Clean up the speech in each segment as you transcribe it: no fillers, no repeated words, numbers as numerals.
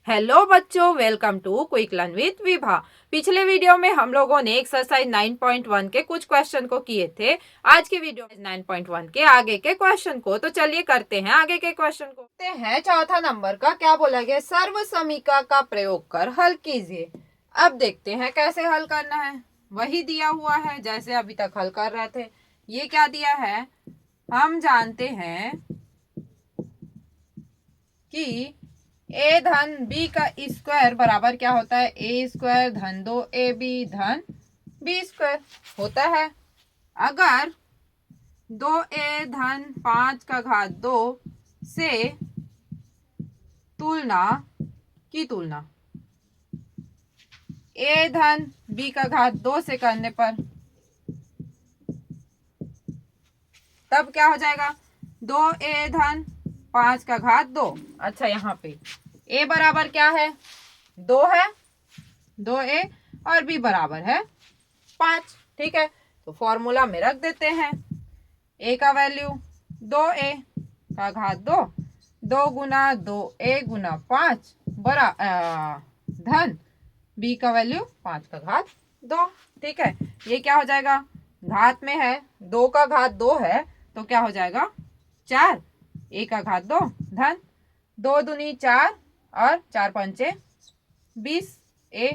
Hello बच्चों, welcome to quick learn with Vibha. पिछले video में हम लोगों ने एक्सरसाइज 9.1 के कुछ क्वेश्चन को किए थे। आज की वीडियो 9.1 के आगे के क्वेश्चन को, तो चलिए करते हैं आगे के क्वेश्चन को। करते हैं चौथा नंबर का। क्या बोला गया? सर्व समीकरण का प्रयोग कर हल कीजिए। अब देखते हैं कैसे हल करना है। वही दिया हुआ है जैसे अभी तक हल कर रहे थे। ये क्या दिया है? हम जानते हैं कि ए धन बी का स्क्वायर बराबर क्या होता है? ए स्क्वायर धन 2ab धन बी स्क्वायर होता है। अगर 2a धन 5 का घात 2 से तुलना ए धन बी का घात 2 से करने पर तब क्या हो जाएगा? 2a धन 5 का घात 2। अच्छा, यहाँ पे a बराबर क्या है? 2 है, 2a, और b बराबर है 5। ठीक है, तो फॉर्मूला में रख देते हैं। a का वैल्यू 2a का घात 2, 2 गुना 2a गुना 5 धन b का वैल्यू 5 का घात 2। ठीक है, ये क्या हो जाएगा? घात में है, 2 का घात 2 है तो क्या हो जाएगा? 4, a का घात 2 धन 2 दूनी 4 और 4 पंचे 20, a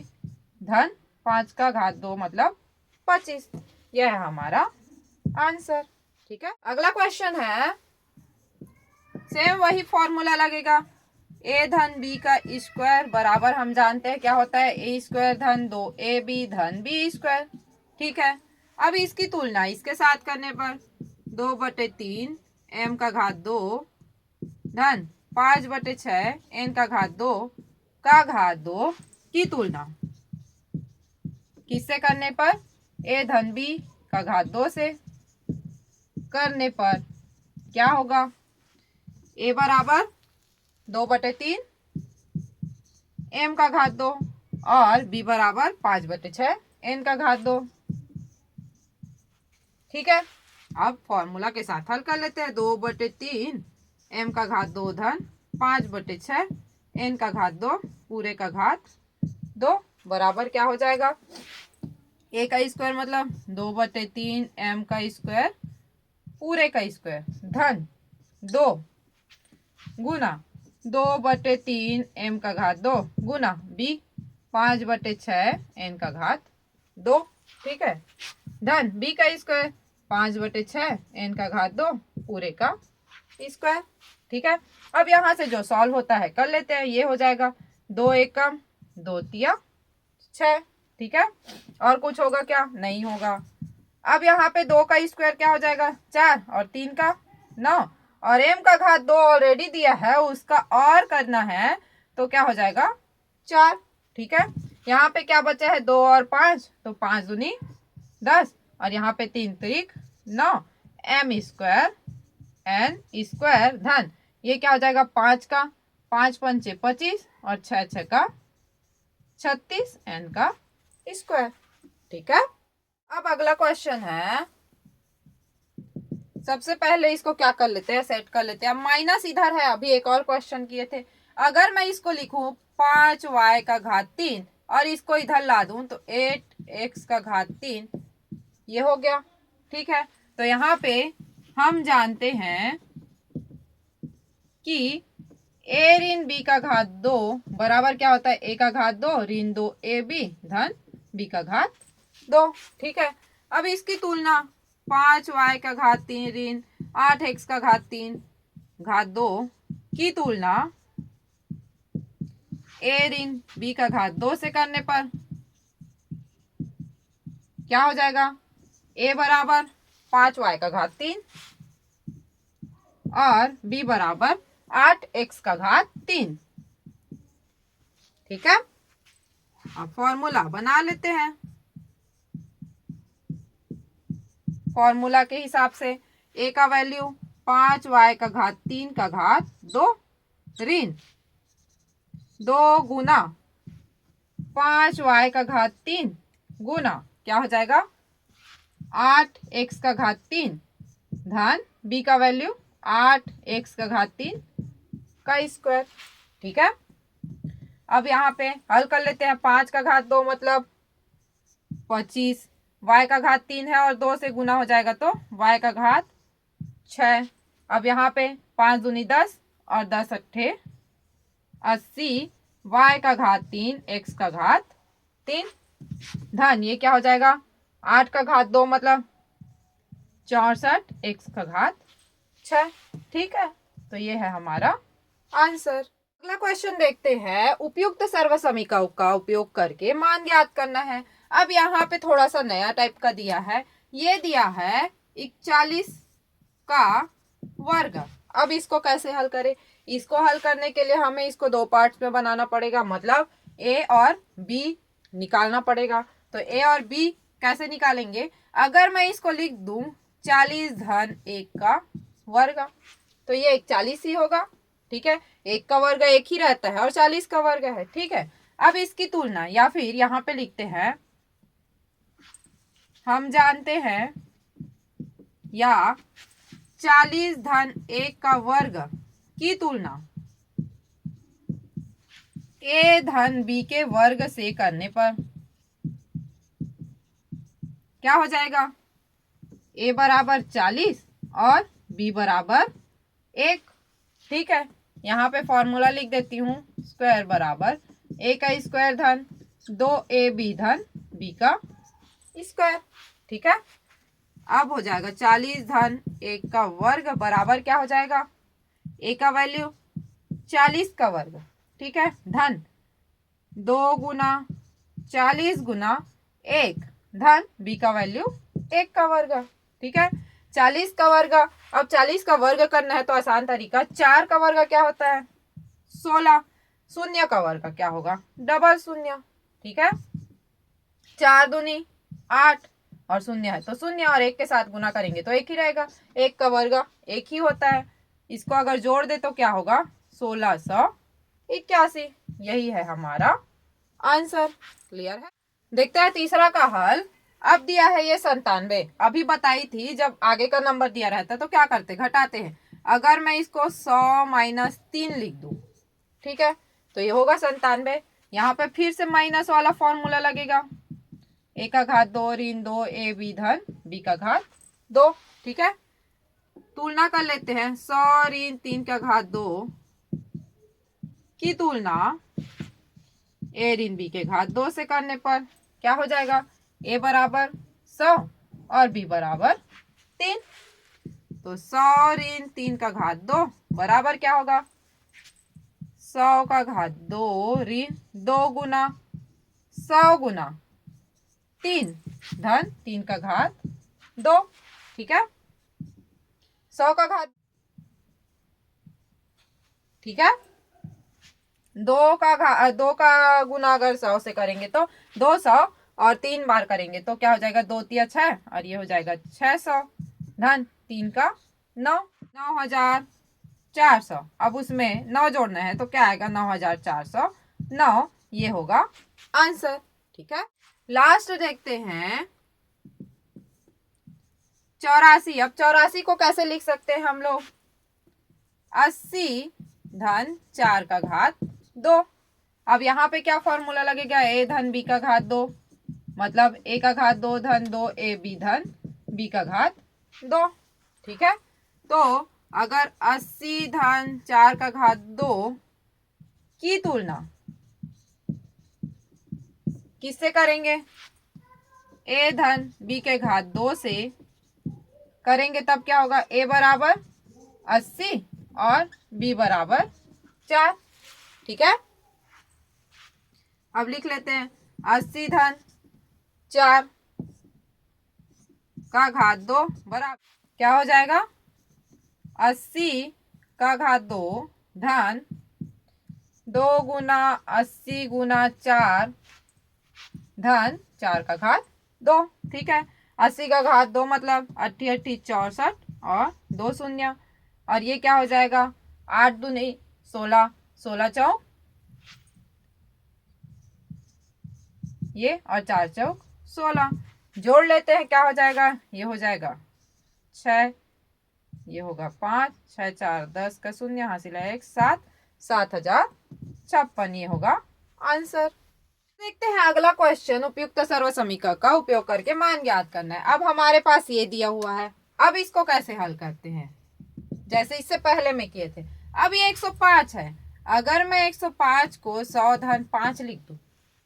धन 5 का घात 2 मतलब 25। यह है हमारा आंसर। ठीक है, अगला क्वेश्चन है, सेम वही फॉर्मूला लगेगा। ए धन बी का स्क्वायर बराबर हम जानते हैं क्या होता है? ए स्क्वायर धन 2ab धन बी स्क्वायर। ठीक है, अब इसकी तुलना इसके साथ करने पर 2/3 m का घात 2 धन 5/6 n का घात 2 का घात 2 की तुलना किससे करने पर? a धन b का घात 2 से करने पर क्या होगा? a बराबर 2/3 m का घात 2 और b बराबर 5/6 n का घात 2। ठीक है, अब फॉर्मूला के साथ हल कर लेते हैं। 2/3 m का घात 2 धन 5/6 n का घात 2 पूरे का घात 2 बराबर क्या हो जाएगा? a का स्क्वायर मतलब 2/3 m का स्क्वायर पूरे का स्क्वायर धन 2 गुना 2/3 m का घात 2 गुना b 5/6 n का घात 2। ठीक है, धन b का स्क्वायर 5/6 n का घात 2 पूरे का स्क्वायर। ठीक है, अब यहां से जो सॉल्व होता है कर लेते हैं। ये हो जाएगा 2 एकम 2 तिया 6। ठीक है, और कुछ होगा क्या? नहीं होगा। अब यहाँ पे 2 का स्क्वायर क्या हो जाएगा? 4 और 3 का 9 और m का घात 2 ऑलरेडी दिया है, उसका और करना है तो क्या हो जाएगा? 4। ठीक है, यहाँ पे क्या बचा है? 2 और 5 तो 5 दूनी 10 और यहाँ पे 3 त्रिक 9 m स्क्वायर n स्क्वायर धन ये क्या हो जाएगा? 5 का 5 पंचे 25 और 6 6 का 36 n का स्क्वायर। ठीक है, अब अगला क्वेश्चन है। सबसे पहले इसको क्या कर लेते हैं? सेट कर लेते हैं। अब माइनस इधर है, अभी एक और क्वेश्चन किए थे। अगर मैं इसको लिखूं 5y का घात 3 और इसको इधर ला दूं तो 8x का घात 3 ये हो गया। ठीक है, तो यहाँ पे हम जानते हैं कि a ऋण b का घात 2 बराबर क्या होता है? a का घात 2 ऋण 2ab धन b का घात 2। ठीक है, अब इसकी तुलना 5y का घात 3 ऋण 8x का घात 3 घात 2 की तुलना a ऋण b का घात 2 से करने पर क्या हो जाएगा? a बराबर 5y का घात 3 और b बराबर 8x का घात 3। ठीक है, अब फॉर्मूला बना लेते हैं। फॉर्मूला के हिसाब से a का वैल्यू 5y का घात 3 का घात 2 ऋण 2 गुना 5y का घात 3 गुना क्या हो जाएगा? 8x का घात 3 धन b का वैल्यू 8x का घात 3 का स्क्वायर। ठीक है, अब यहाँ पे हल कर लेते हैं। 5 का घात 2 मतलब 25, y का घात 3 है और 2 से गुना हो जाएगा तो y का घात 6। अब यहाँ पे 5 दूनी 10 और 10 अट्ठे 80, y का घात 3 x का घात 3 धन ये क्या हो जाएगा 8 का घात 2 मतलब 64, x का घात 6। ठीक है, तो ये है हमारा आंसर। अगला क्वेश्चन देखते हैं। उपयुक्त सर्वसमीकरण का उपयोग करके मान ज्ञात करना है। अब यहाँ पे थोड़ा सा नया टाइप का दिया है। ये दिया है 41 का वर्ग। अब इसको कैसे हल करें? इसको हल करने के लिए हमें इसको दो पार्ट्स में बनाना पड़ेगा, मतलब a और b निकालना पड़ेगा। तो a और b कैसे निकालेंगे? अगर मैं इसको लिख दूं 40 धन 1 का वर्ग, तो ये 41 ही होगा। ठीक है, 1 का वर्ग 1 ही रहता है और 40 का वर्ग है। ठीक है, अब इसकी तुलना या फिर यहाँ पे लिखते हैं हम जानते हैं या 40 धन 1 का वर्ग की तुलना a धन b के वर्ग से करने पर क्या हो जाएगा? a बराबर 40 और b बराबर 1। ठीक है, यहाँ पे फॉर्मूला लिख देती हूँ। स्क्वायर बराबर a का स्क्वायर धन 2ab धन b का स्क्वायर। ठीक है, अब हो जाएगा 40 धन 1 का वर्ग बराबर क्या हो जाएगा? a का वैल्यू 40 का वर्ग, ठीक है, धन 2 गुना 40 गुना 1 धन b का वैल्यू 1 का वर्ग। ठीक है, 40 का वर्ग। अब 40 का वर्ग करना है तो आसान तरीका, 4 का वर्ग क्या होता है? 16। शून्य का वर्ग क्या होगा? डबल शून्य। ठीक है, 4 दूनी 8 और शून्य है तो शून्य और 1 के साथ गुना करेंगे तो 1 ही रहेगा। 1 का वर्ग 1 ही होता है। इसको अगर जोड़ दे तो क्या होगा? 1681। यही है हमारा आंसर। क्लियर है? देखते हैं तीसरा का हल। अब दिया है ये 97। अभी बताई थी जब आगे का नंबर दिया रहता तो क्या करते? घटाते हैं। अगर मैं इसको 100 माइनस 3 लिख दूं, ठीक है, तो ये होगा 97। यहाँ पे फिर से माइनस वाला फॉर्मूला लगेगा। a का घात 2 ऋण 2 a b धन b का घात 2। ठीक है, तुलना कर लेते हैं। 100 ऋण 3 का घात 2 की तुलना a ऋण b के घात 2 से करने पर क्या हो जाएगा? a बराबर 100 और b बराबर 3। तो 100 ऋण 3 का घात 2 बराबर क्या होगा? 100 का घात 2 ऋण 2 गुना 100 गुना 3 धन 3 का घात 2। ठीक है, 100 का घात, ठीक है, 2 का गुना अगर 100 से करेंगे तो 200 और 3 बार करेंगे तो क्या हो जाएगा? 2 तिया 6 और ये हो जाएगा 600 धन 3 का 9, 9400। अब उसमें 9 जोड़ना है तो क्या आएगा? 9409। ये होगा आंसर। ठीक है, लास्ट देखते हैं 84। अब 84 को कैसे लिख सकते हैं हम लोग? 80 धन 4 का घात 2। अब यहाँ पे क्या फॉर्मूला लगेगा? a धन b का घात 2 मतलब a का घात 2 धन 2 a b धन b का घात 2। ठीक है, तो अगर 80 धन 4 का घात 2 की तुलना किससे करेंगे? a धन b के घात 2 से करेंगे तब क्या होगा? a बराबर 80 और b बराबर 4। ठीक है, अब लिख लेते हैं 80 धन 4 का घात 2 बराबर क्या हो जाएगा? 80 का घात 2 धन 2 गुना 80 गुना 4 धन 4 का घात 2। ठीक है, 80 का घात 2 मतलब 80 80 64 और 2 शून्य और ये क्या हो जाएगा? 8 दूनी 16, 16 चौक ये और 4 चौक 16। जोड़ लेते हैं, क्या हो जाएगा? ये हो जाएगा 6, ये होगा 5, 6 4 10 का शून्य हासिल है 1 7, 7056। ये होगा आंसर। देखते हैं अगला क्वेश्चन। उपयुक्त सर्वसमीकरण का उपयोग करके मान ज्ञात करना है। अब हमारे पास ये दिया हुआ है, अब इसको कैसे हल करते हैं, जैसे इससे पहले में किए थे। अब ये 105 है, अगर मैं 105 को 100 धन 5 लिख दूं,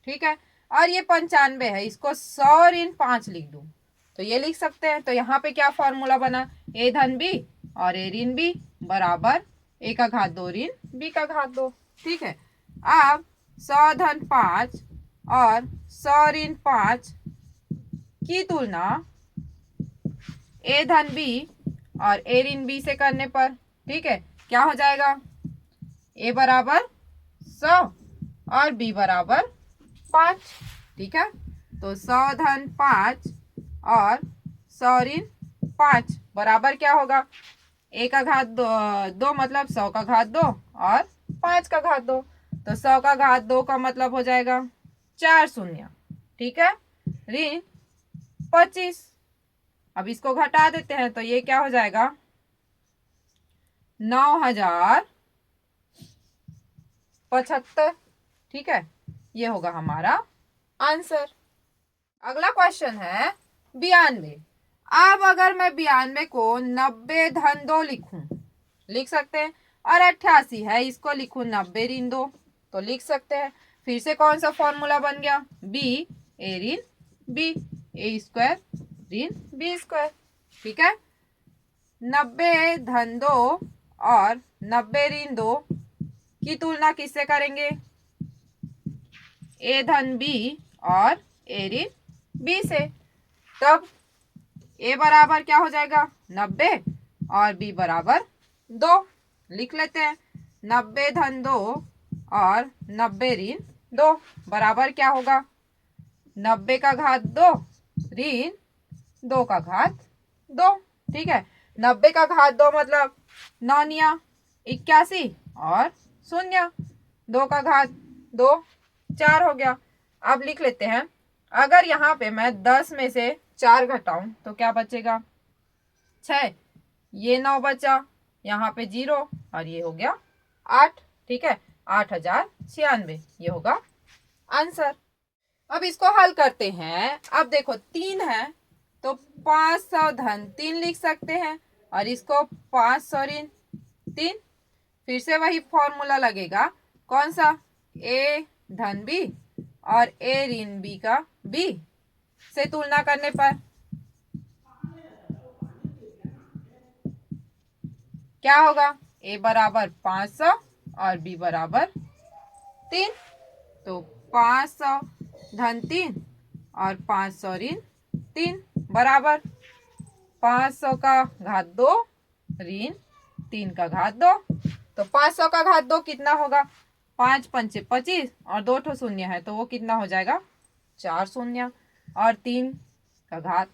ठीक है, और ये 95 है, इसको 100 ऋण 5 लिख दूं, तो ये लिख सकते हैं। तो यहाँ पे क्या फॉर्मूला बना, ए धन बी और ए ऋण बी बराबर ए का घात 2 ऋण बी का घात 2। ठीक है, अब 100 धन 5 और 100 ऋण 5 की तुलना ए धन बी और ए ऋण बी से करने पर, ठीक है, क्या हो जाएगा, ए बराबर 100 और बी बराबर 5। ठीक है, तो 100 धन 5 और 100 ऋण 5 बराबर क्या होगा, ए का घात 2 मतलब 100 का घात 2 और 5 का घात 2, तो 100 का घात 2 का मतलब हो जाएगा 4 शून्य। ठीक है, ऋण 25। अब इसको घटा देते हैं तो ये क्या हो जाएगा, 9075। ठीक है, ये होगा हमारा आंसर। अगला क्वेश्चन है 92। अब अगर मैं 92 को 90 धन 2 लिखूं, लिख सकते हैं, और 88 है, इसको लिखूं 90 ऋण 2, तो लिख सकते हैं। फिर से कौन सा फॉर्मूला बन गया, बी ए ऋण बी, ए स्क्वायर ऋण बी स्क्वायर। ठीक है, 90 धन 2 और 90 ऋण 2 की तुलना किससे करेंगे, ए धन बी और ए ऋण बी से, तब ए बराबर क्या हो जाएगा 90 और बी बराबर 2, लिख लेते हैं। 90 धन 2 और 90 ऋण 2 बराबर क्या होगा, 90 का घात 2 ऋण 2 का घात 2। ठीक है, 90 का घात 2 मतलब 9 81 और 0, 2 का घात 2 4 हो गया। अब लिख लेते हैं, अगर यहाँ पे मैं 10 में से 4 घटाऊं तो क्या बचेगा, 6, ये 9 बचा, यहाँ पे 0 और ये हो गया 8। ठीक है, 8096, ये होगा आंसर। अब इसको हल करते हैं। अब देखो 3 है तो 500 धन 3 लिख सकते हैं, और इसको 500 ऋण 3, फिर से वही फॉर्मूला लगेगा, कौन सा, ए धन बी और ए ऋण बी का बी से तुलना करने पर क्या होगा, ए बराबर 500 और बी बराबर 3, तो 500 धन 3 और 500 ऋण 3 बराबर 500 का घात 2 ऋण 3 का घात 2, तो 500 का घात 2 कितना होगा, 5 पंचे 25 और 2 ठो शून्य है, तो वो कितना हो जाएगा 4 शून्य, और 3 का घात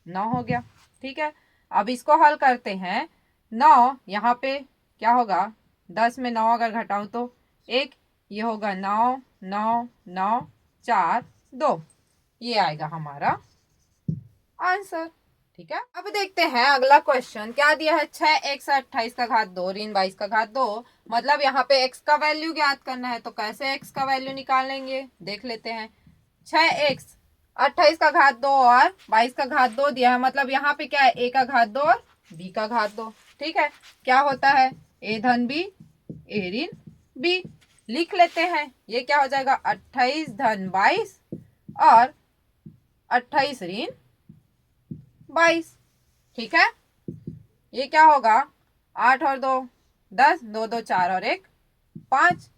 9 हो गया। ठीक है, अब इसको हल करते हैं। 9 यहाँ पे क्या होगा, 10 में 9 अगर घटाऊं तो 1, ये होगा 9 9 9 4 2, ये आएगा हमारा आंसर। ठीक है, अब देखते हैं अगला क्वेश्चन क्या दिया है, 6x 28 का घात 2 ऋण 22 का घात 2, मतलब यहाँ पे x का वैल्यू ज्ञात करना है, तो कैसे x का वैल्यू निकालेंगे देख लेते हैं। 6x 28 का घात 2 और 22 का घात 2 दिया है, मतलब यहाँ पे क्या है, a का घात 2 और b का घात 2। ठीक है, क्या होता है, a धन b a ऋण b, लिख लेते हैं। ये क्या हो जाएगा, 28 धन 22 और 28 ऋण 22। ठीक है, ये क्या होगा, 8 और 2 10, 2 2 4 और 1 5,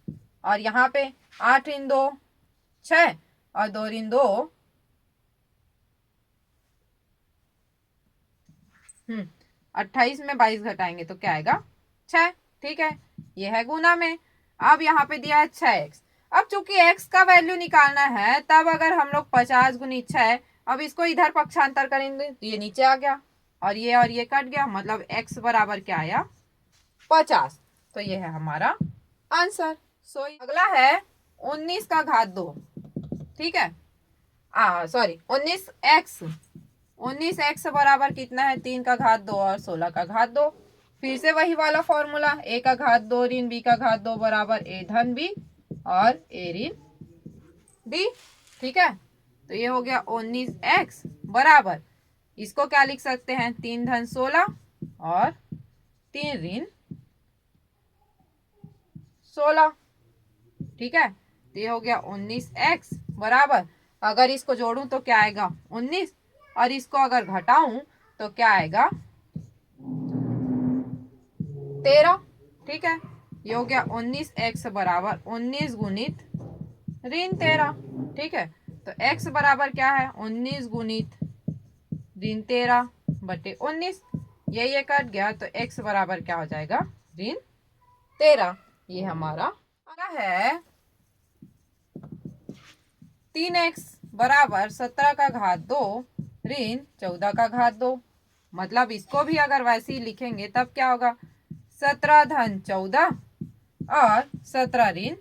और यहाँ पे 8 ऋण 2 6 और 2 ऋण 2 28 में 22 घटाएंगे तो क्या आएगा 6। ठीक है, ये है गुना में। अब यहाँ पे दिया है 6x। अब चूंकि x का वैल्यू निकालना है, तब अगर हम लोग 50 गुनी 6, अब इसको इधर पक्षांतर करेंगे तो ये नीचे आ गया और ये कट गया, मतलब x बराबर क्या आया 50, तो ये है हमारा आंसर। सो अगला है 19 का घात 2। ठीक है, सॉरी 19x, 19x बराबर कितना है, 3 का घात 2 और 16 का घात 2। फिर से वही वाला फॉर्मूला, a का घात 2 ऋण b का घात 2 बराबर a धन b और ए ऋण बी। ठीक है, तो ये हो गया 19x बराबर, इसको क्या लिख सकते हैं, 3 धन 16 और 3 ऋण 16। ठीक है, तो ये हो गया 19x बराबर, अगर इसको जोड़ूं तो क्या आएगा 19, और इसको अगर घटाऊं तो क्या आएगा 13। ठीक है, ये हो गया 19x बराबर 19 गुणित ऋण 13। ठीक है, तो x बराबर क्या है 19 गुणित ऋण 13 बटे 19, ये कट गया, तो x बराबर क्या हो जाएगा ऋण 13। ये हमारा अगला है 3x बराबर 17 का घात 2 ऋण 14 का घात 2। मतलब इसको भी अगर वैसे ही लिखेंगे तब क्या होगा, 17 धन 14 और 17 ऋण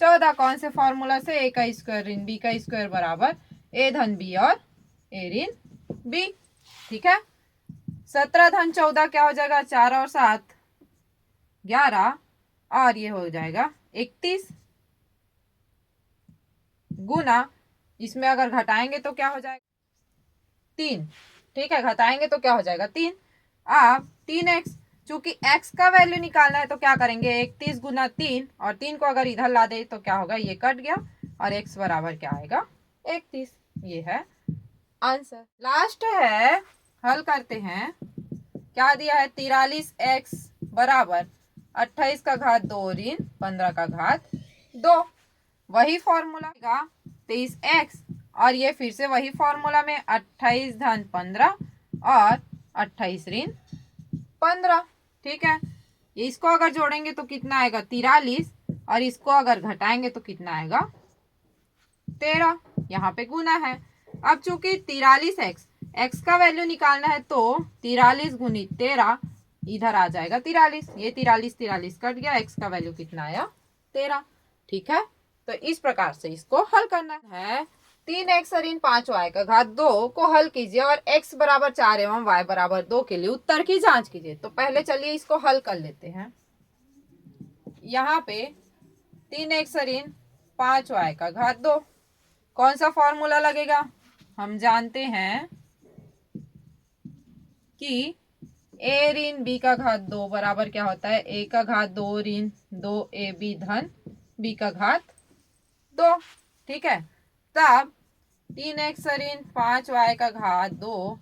14। कौन से फॉर्मूला से, ए का स्क्वायर ऋण बी का स्क्वायर बराबर ए धन बी और ए ऋण बी। ठीक है, 17 धन 14 क्या हो जाएगा, 4 और 7 11, और ये हो जाएगा 31 गुना, इसमें अगर घटाएंगे तो क्या हो जाएगा 3। ठीक है, घटाएंगे तो क्या हो जाएगा 3। अब 3x, चूंकि x का वैल्यू निकालना है तो क्या करेंगे 31 गुना 3, और 3 को अगर इधर ला दे तो क्या होगा, ये कट गया, और x बराबर क्या आएगा 31। ये है आंसर। लास्ट है, हल करते हैं। क्या दिया है, 43x बराबर 28 का घात 2 ऋण 15 का घात 2। वही फॉर्मूला का 23x, और ये फिर से वही फॉर्मूला में 28 धन 15 और 28 ऋण 15। ठीक है, इसको अगर जोड़ेंगे तो कितना आएगा 43, और इसको अगर घटाएंगे तो कितना आएगा 13। यहाँ पे गुना है। अब चूंकि 43x, x का वैल्यू निकालना है तो 43 गुणित 13 इधर आ जाएगा 43, ये 43 कट गया, x का वैल्यू कितना आया 13। ठीक है, तो इस प्रकार से इसको हल करना है। 3x ऋण 5y का घात 2 को हल कीजिए और x बराबर 4 एवं y बराबर 2 के लिए उत्तर की जांच कीजिए। तो पहले चलिए इसको हल कर लेते हैं। यहाँ पे 3x ऋण 5y का घात 2, कौन सा फॉर्मूला लगेगा, हम जानते हैं कि a ऋण b का घात 2 बराबर क्या होता है, a का घात 2 ऋण 2ab धन b का घात 2। ठीक है, तब 3x ऋण 5y का घात 2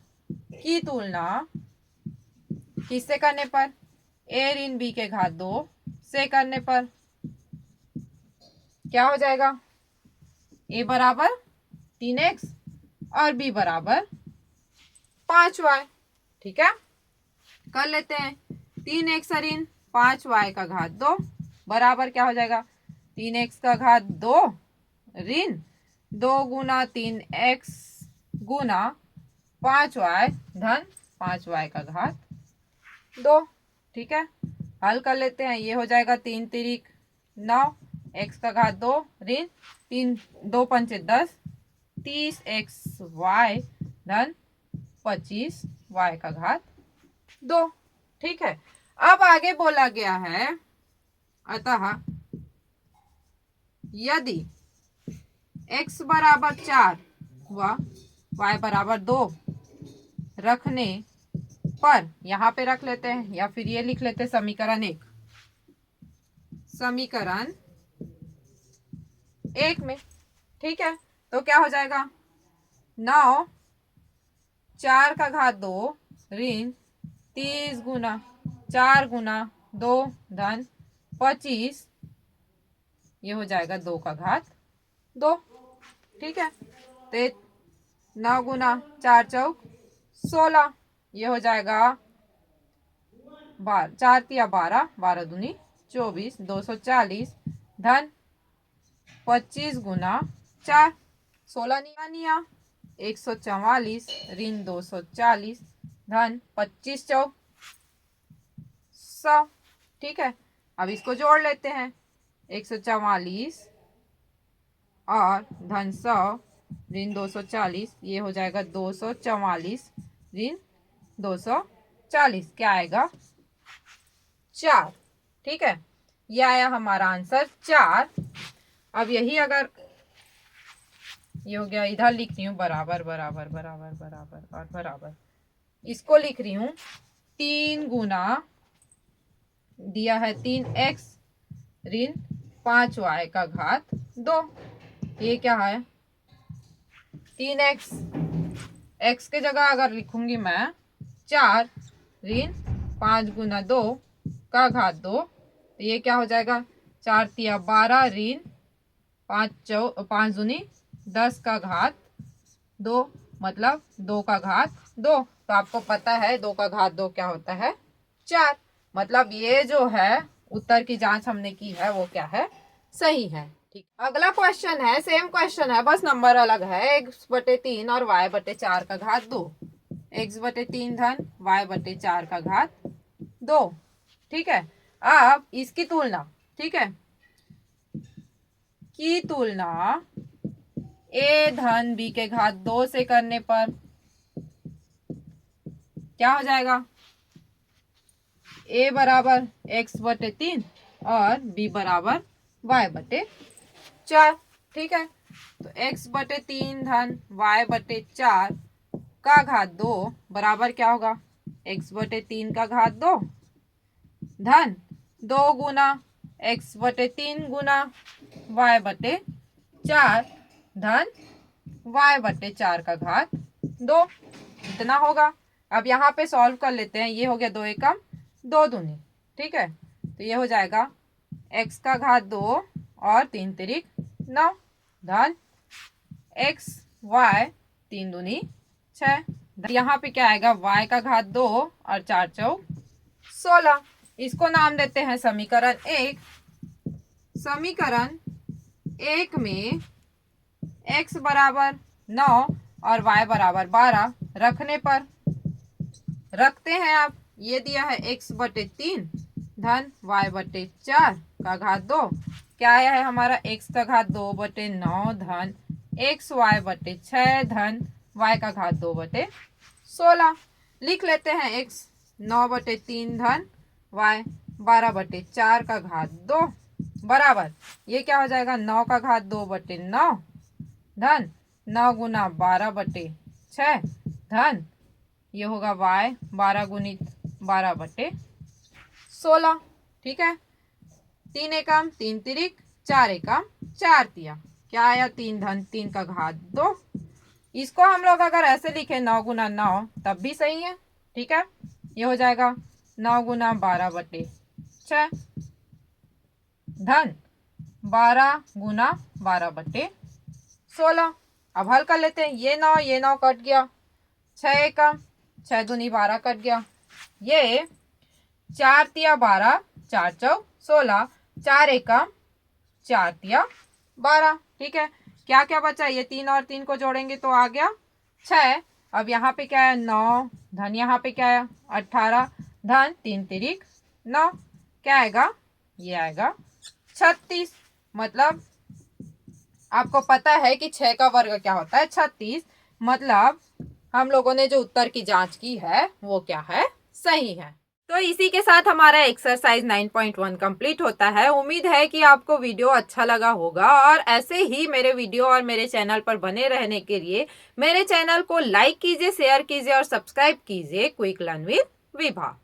की तुलना किससे करने पर, a ऋण b के घात 2 से करने पर क्या हो जाएगा, a बराबर 3x और b बराबर 5y। ठीक है, कर लेते हैं। 3x ऋण 5y का घात 2 बराबर क्या हो जाएगा, 3x का घात 2 ऋण 2 गुना 3x गुना 5y धन 5y का घात 2। ठीक है, हल कर लेते हैं। ये हो जाएगा 3 तिरिक 9, x का घात 2 ऋण 3 2 पंचे 10, 30xy धन 25y का घात 2। ठीक है, अब आगे बोला गया है, अतः यदि x बराबर 4 व y बराबर 2 रखने पर, यहाँ पे रख लेते हैं या फिर ये लिख लेते हैं समीकरण 1, समीकरण 1 में। ठीक है, तो क्या हो जाएगा 9 4 का घात 2 ऋण 30 गुना 4 गुना 2 धन 25, ये हो जाएगा 2 का घात 2। ठीक है, तो 9 गुना 4 चौक 16, ये हो जाएगा 4 तिया 12, 12 दूनी 24, 240 धन 25 गुना 4, 16 निया 144 ऋण 240 धन 25 चौक 100। ठीक है, अब इसको जोड़ लेते हैं, 144 और धन 100 ऋण 240, ये हो जाएगा 244 ऋण 240, क्या आएगा 4। ठीक है, ये आया हमारा आंसर 4। अब यही अगर ये हो गया, इधर लिख रही हूँ बराबर बराबर बराबर बराबर और बराबर, इसको लिख रही हूँ 3 गुना दिया है 3x ऋण 5y का घात 2। ये क्या है 3x, x के जगह अगर लिखूंगी मैं 4 ऋण 5 गुना 2 का घात 2, तो ये क्या हो जाएगा 4 तिया 12 ऋण 5 दूनी 10 का घात 2, मतलब 2 का घात 2। तो आपको पता है 2 का घात 2 क्या होता है 4। मतलब ये जो है उत्तर की जांच हमने की है वो क्या है सही है। ठीक, अगला क्वेश्चन है, सेम क्वेश्चन है, बस नंबर अलग है। x/3 और y/4 का घात 2, x/3 धन y/4 का घात 2। ठीक है, अब इसकी तुलना, ठीक है, की तुलना a धन b के घात 2 से करने पर क्या हो जाएगा, a बराबर x/3 और b बराबर y/4। ठीक है, तो x/3 धन y/4 का घात 2 बराबर क्या होगा, x/3 का घात 2 धन 2 गुना x/3 गुना y/4 धन y/4 का घात 2, इतना होगा। अब यहाँ पे सॉल्व कर लेते हैं। ये हो गया 2 एकम 2 दूनी, ठीक है, तो ये हो जाएगा x का घात 2 और 3 तिरिक 9 धन x y 3 दूनी 6। यहाँ पे क्या आएगा y का घात 2 और 4 चौक 16। इसको नाम देते हैं समीकरण 1। समीकरण 1 में x बराबर 9 और y बराबर 12 रखने पर, रखते हैं आप, ये दिया है x/3 धन y/4 का घात 2, क्या आया है हमारा x का घात 2/9 धन xy/6 धन y का घात 2/16। लिख लेते हैं x 9/3 धन y 12/4 का घात 2 बराबर, ये क्या हो जाएगा 9 का घात 2/9 धन 9 गुना 12/6 धन ये होगा y 12 गुणित 12/16। ठीक है, 3 एकम 3 तिरिक 4 एकम 4 तिया, क्या आया 3 धन 3 का घात 2। इसको हम लोग अगर ऐसे लिखे 9 गुना 9 तब भी सही है। ठीक है, ये हो जाएगा 9 गुना 12/6 धन 12 गुना 12/16। अब हल कर लेते हैं। ये 9 कट गया, 6 एकम 6 दूनी 12 कट गया, ये 4 तिया 12 4 चौक 16, 4 एकम 4 तिया 12। ठीक है, क्या क्या बचा, ये 3 और 3 को जोड़ेंगे तो आ गया 6। अब यहाँ पे क्या है 9 धन यहाँ पे क्या है 18 धन 3 तिरिक 9, क्या आएगा ये आएगा 36। मतलब आपको पता है कि 6 का वर्ग क्या होता है 36। मतलब हम लोगों ने जो उत्तर की जांच की है वो क्या है सही है। तो इसी के साथ हमारा एक्सरसाइज 9.1 कंप्लीट होता है। उम्मीद है कि आपको वीडियो अच्छा लगा होगा और ऐसे ही मेरे वीडियो और मेरे चैनल पर बने रहने के लिए मेरे चैनल को लाइक कीजिए, शेयर कीजिए और सब्सक्राइब कीजिए क्विक लर्न विद विभा।